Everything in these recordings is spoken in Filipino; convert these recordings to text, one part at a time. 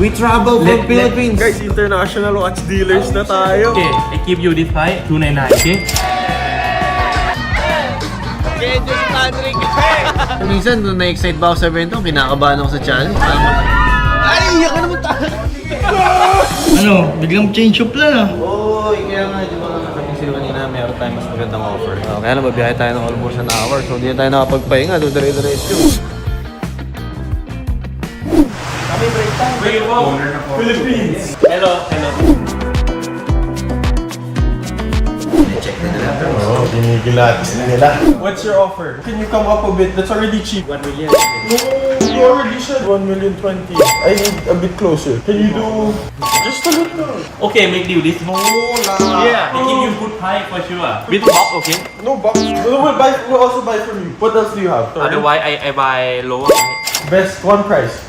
We travel from Philippines. Guys, international watch dealers na tayo. Okay, I give you this fight, 299, okay? Okay, just Patrick. Minsan, nung na-excite ba ako sa evento, kinakabahan ako sa challenge. Ay, iyak ka naman tayo. Ano, biglang change up lang ah. Oy, kaya nga, di ba kami sila kanina, meron tayong mas magandang offer. Kaya lang, mabiyahe tayo ng almost an hour. So, hindi na tayo nakapagpahinga. Dire-diretso. Philippines. Hello. Oh, ginigilatis na nila. What's your offer? Can you come up a bit? That's already cheap. 1 million. No, you already said 1,020,000. I need a bit closer. Can you do just a little? Okay, make deal this. No, lah. Yeah, I give you good price for sure. With box, okay? No box. No, we'll also buy from you. What else do you have? Otherwise, I buy lower price. Best one price.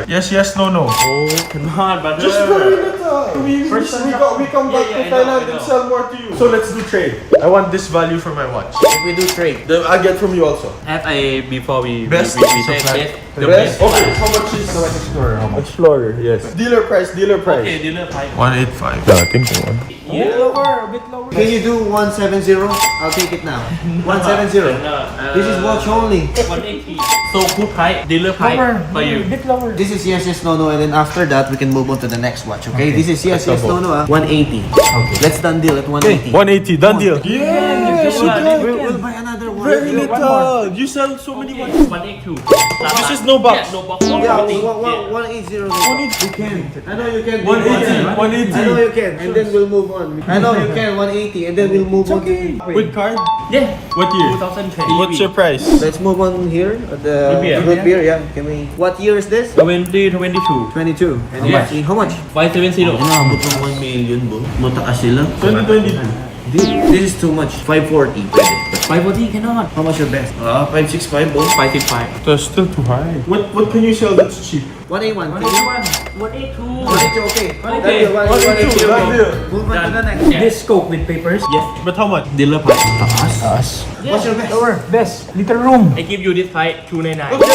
Yes, no. Oh, cannot, brother. Just very little. We come back Yeah, to I Thailand know. and sell more to you. So let's do trade. I want this value for my watch. If we do trade, Then I get from you also. Have I before we Best we piece of say land. the Best? best. Okay, how much is the Explorer? Explorer, yes. Dealer price. Okay, dealer price. 185. Dating ko. Yeah. can you do 170? I'll take it now. 170. This is watch only. 180. So good price, dealer price for you. This is yes, no, and then after that, we can move on to the next watch, okay? This is yes, no, 180. Okay. Let's done deal at 180. 180, done deal. Yes, you can. We'll buy another one. Very little. You sell so many Okay, watches. 182. This is no box. Yeah, no box. Yeah, 180. 180. You can. I know you can. 180. 180. I know you can. And then we'll move on. I know you can. 180. And then we'll move on. With card? Yeah. What year? 2020. What's your price? Let's move on here at the Root beer. root beer. Yeah. Can we? What year is this? 2022. 22. And Yeah. how much? 570. Inaabot ng 1 million, bro. Mataas sila. 2022. This is too much. 540. Pwede. 540 cannot. How much your best? 565, bro. 565. That's still too high. What can you sell that's cheap? 181. 182. 180, okay. Okay. 180, Done okay. deal. Move on to the next. Yeah. This Coke with papers. Yes. But how much? Dealer price. Us. What's your best? Lower, best, little room. I give you this fight 299. Okay,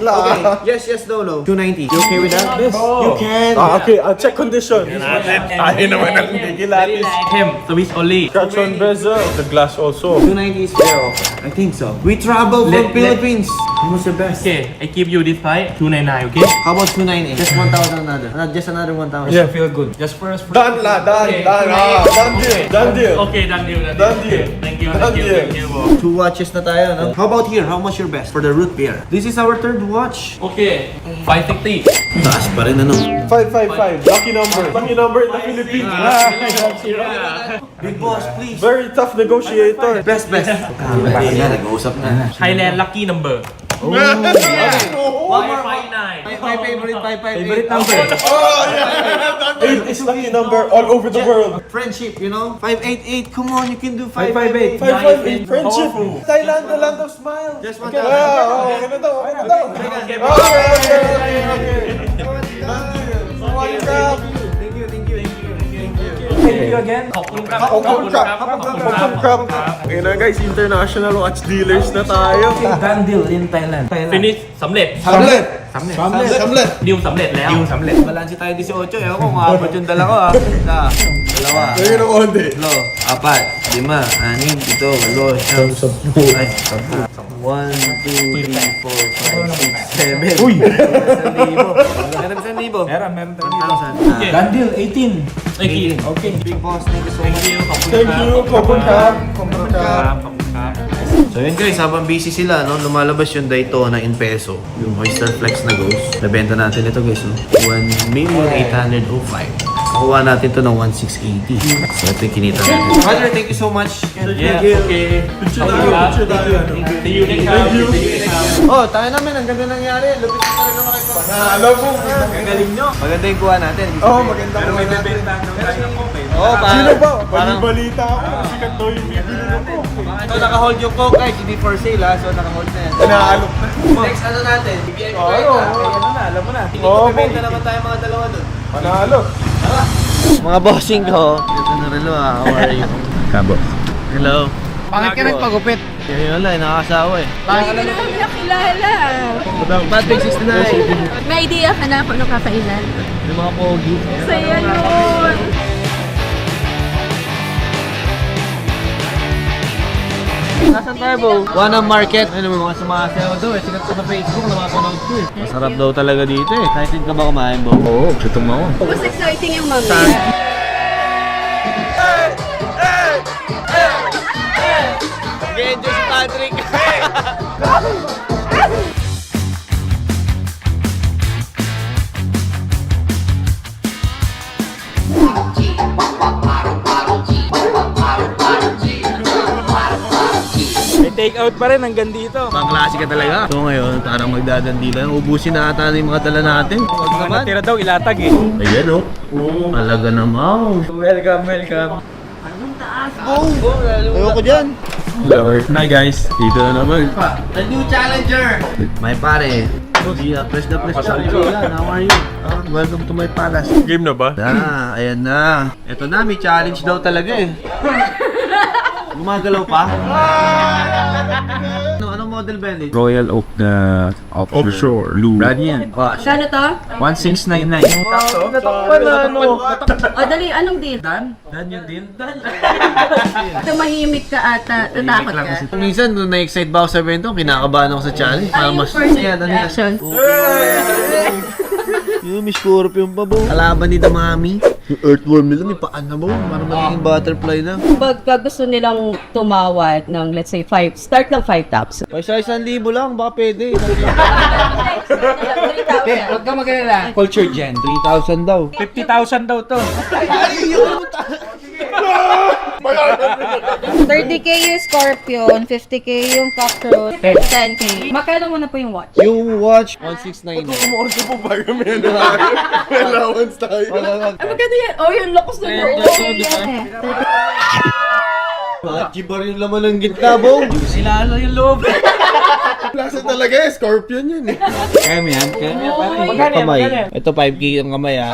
1,000. Okay. Yes, no. 290. You okay with that? Best. You can. Okay, I'll check condition. Tayo naman ang gigilatis. Him, service only. Scratch on bezel. The glass also. 290 is fair offer. I think so. We travel from Let- Philippines. How much your best? Okay, I give you this fight 299. Okay. How about 298? Just 1,000 another. Just another 1,000. Yeah. Feel good. Just for us. Done lah, done, Okay. done. Done deal, done deal. Okay, done deal. Done deal. Thank you. Done deal. Thank you, bro. 2 watches na tayo, no? How about here? How much your best for the root beer? This is our 3rd watch. Okay, 560. Taas pa rin, ano? 555. Lucky number. Lucky number in the Philippines. Big boss, please. Very tough negotiator. Best. Nag-uusap na. Thailand lucky number. Okay. One more. 559. My favorite 558. Favorite number. Oh yeah. 8 is lucky number all over the world. Friendship, you know? 588. Come on, you can do 558. 558. Friendship. Thailand, the land of smile. Just one Okay, time. okay daw. Okay. Thank you again. ขอบคุณครับ Okay na guys, international watch dealers na tayo. Done deal in Thailand. finish สำเร็จ Samlet. สำเร็จ ดิวสำเร็จแล้ว Deal สำเร็จ Balansi tayo 18. Ewan ko kung apat yung dala ko, ah. Isa, dalawa, Ngayon ang onde. 3, 4, 5, 6, 7, 8, 9, 10, 11, 12, 13, 14, 15, 16, 17. Uy! Meron 1,000. Meron tayo. 1,000. Done deal, 18. Okay. Big boss, thank you so much. Thank you. Kopon ka. Khop So yun guys, habang busy sila, no, lumalabas yung Daytona in peso. Yung Oyster Flex na Ghost. Nabenta natin ito guys, no? 1,805,000. Nakuha natin to ng 1,680. So ito yung kinita natin. Father, thank you so much. Yeah, okay. Picture tayo. See you next time. See you next time. Oh, tayo namin. Ang ganda nangyari. Lupit ko talaga makikita. Alam mo. Galing nyo. Maganda yung kuha natin. Oh, maganda ko natin. Oh, Sino ba? Parang, Bali-balita ako. Sikat daw yung bibili ko. so naka-hold yung Coke guys. Hindi for sale ha. So naka-hold na yan. Inaalok na. Next ano natin? BBM ko Oo. alam mo na. Hindi Oo, ko bibenta naman tayo mga dalawa doon. Panalo. Mga bossing ko. Ito na rin how are you? Kabo. Hello. Bakit ka nagpagupit? Wala, nakakasawa eh. Bakit ka naman kakilala. Patrick 69. May idea ka na kung ano kakainan? Yung mga pogi. Saya yun. Nasaan tayo, Bo? Wanang Market. Ano mo, mga sumasayaw daw eh. Sikat ko sa Facebook, napapanood ko eh. Masarap daw talaga dito eh. Excited ka ba kumain, Bo? Oo, gusto mo ako. Mas exciting yung mami. Genjo si Patrick! May take out pa rin hanggang dito. Pang klase ka talaga. So ngayon, parang magdadandila. Ubusin na ata yung mga dala natin. Huwag Mga naman. natira daw ilatag eh. Ayan o. Talaga naman. Welcome, welcome. Ayoko dyan. Hi guys. Dito na naman. The new challenger! My pare. Yeah, press the press the button. How are you? Welcome to my palace. Game na ba? Ayan na. Ito na, may challenge daw talaga eh. Gumagalaw pa? Anong model ba yun eh? Royal Oak na offshore. Blue. Brand yan. Kano to? 1699. O dali, anong deal? Dan yung deal? Tumahimik ka ata. Natakot ka. Minsan, nung na-excite ba ako sa evento, kinakabahan ako sa challenge. Ano yung first reaction? Yung may scorpion pa, Bo. Kalaban ni Damami. Yung earthworm nila, may paan na, Bo. Parang magiging butterfly na. Pagka gusto nilang tumawad ng let's say 5, start ng 5 tops. Paisa 1,000 lang, baka pwede. Huwag ka magalala. Culture Gen. 3,000 daw. 50,000 daw to. 30k yung Scorpion, 50k yung Cockroach, 10k. Magkano muna po yung watch? Yung watch, 1,690. Kumorso po ba kami na? May allowance tayo. Ay, magkano yan? Oh, yung lakas na yun. Chibar yung laman ng gitna, Bo. Sila yung loob. Klase talaga eh, Scorpion yan eh. Kaya mo yan? Kaya mo yan pare. Ito kamay. Ito 5K yung kamay, ha.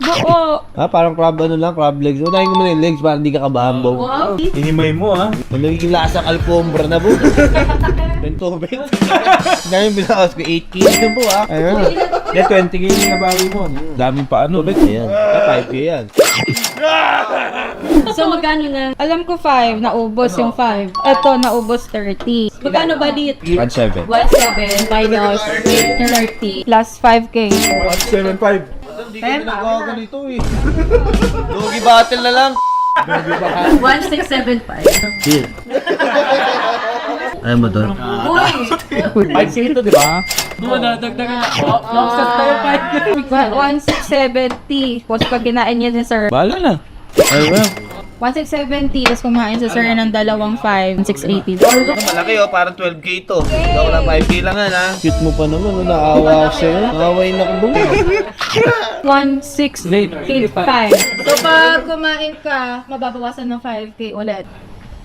Oo. Ha, parang crab ano lang, crab legs. Unahin ko muna yung legs para hindi ka kabahan, Bo. Wow. Inimay mo ha. Kung nagiging lasang alfombra na, Bo. Bento, bento. Dahil binakas ko 8K na, Bo, ha. Ayun. Then 20k yung nabawi mo. Daming pa ano. Ayan. 5K yan. So, magkano na? Alam ko 5, naubos yung 5. Ito, naubos 30. Magkano ba dit? 1.7. 1,700 minus 30. Plus 5k. 175. Hindi ka ginagawa ko nito, eh. Logi battle na lang. 1,675. Deal. Ayaw mo doon? Uy! 5k ito, di ba? Dadagdagan ako. Lobster tayo 1,670. Tapos pag kinain niya si Sir, Bala na. Ayaw mo. 1,670. Tapos kumain si Sir ng dalawang 5, 680. Malaki, oh. Parang 12K ito. Ikaw na 5K lang yan, ha. Cute mo pa naman, oh. Naawa ako sa'yo. Naaway na ko, Bo. 1,685. So pag kumain ka, mababawasan ng 5k ulit.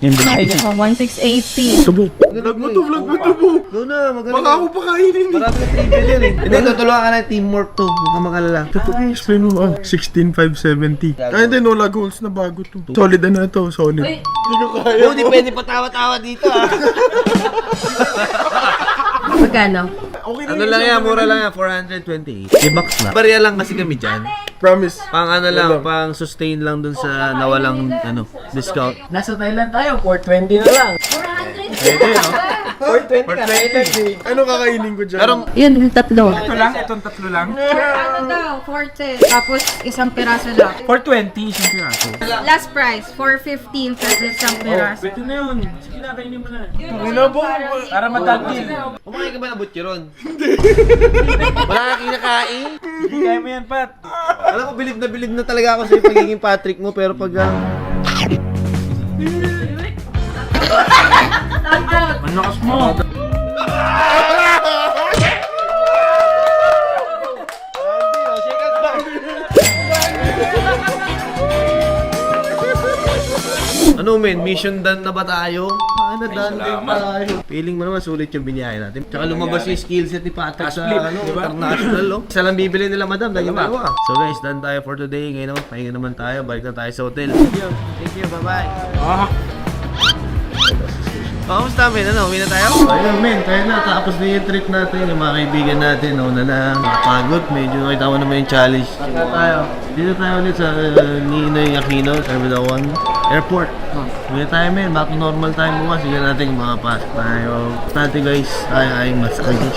Yung binahay niya. 1,680. Vlog mo to, Bo. Doon na, magaling. Baka ako pakainin eh. Marami na trivia dyan, eh. Hindi, tutulungan ka na teamwork to. Huwag ka makalala. Explain mo ba? 16,570. Ay, hindi, no lag holes na bago to. Solid na to, solid. Uy. Hindi ko kaya. Hindi pwede patawa-tawa dito, ha. Magkano? Okay Ano lang yan, mura lang yan, 428. I-box na. Bariya lang kasi kami dyan. Promise. Pang ano lang, pang sustain lang dun sa nawalang ano, discount. Nasa Thailand tayo, 420 na lang. 420 ka, Thailand eh. Ano kakainin ko dyan? Pero, Yun, yung tatlo. Ito lang, itong tatlo lang. Ano daw? 410. Tapos isang piraso lang. 420, isang piraso. Last price, 415 plus isang piraso. Pwede na yun. Sige na, kainin mo na. Ano po? Para matagil. kumain ka ba ng butcheron? Wala ka kinakain? Hindi kaya mo yan, Pat. Alam ko, bilib na talaga ako sa pagiging Patrick mo, pero pag... Ang lakas mo. Ano men, mission done na ba tayo? Ano, done din tayo. Feeling mo naman sulit yung binyahe natin. Tsaka lumabas yung skill set ni Patrick sa ano, international. Oh. Isa lang bibili nila madam, dahil dalawa. So guys, done tayo for today. Ngayon naman, pahinga naman tayo. Balik na tayo sa hotel. Thank you, bye-bye. Kamusta men? Ano, uwi na tayo? Ayun men, kaya na. Tapos na yung trip natin. Yung mga kaibigan natin. Una na. Nakapagod. Medyo nakita ko naman yung challenge. Dito tayo. Dito tayo ulit sa Ninoy Aquino, Terminal 1 Airport. Uwi na tayo men. Back to normal tayo bukas. Sige natin yung mga pasok tayo. Dati guys, ay masakit.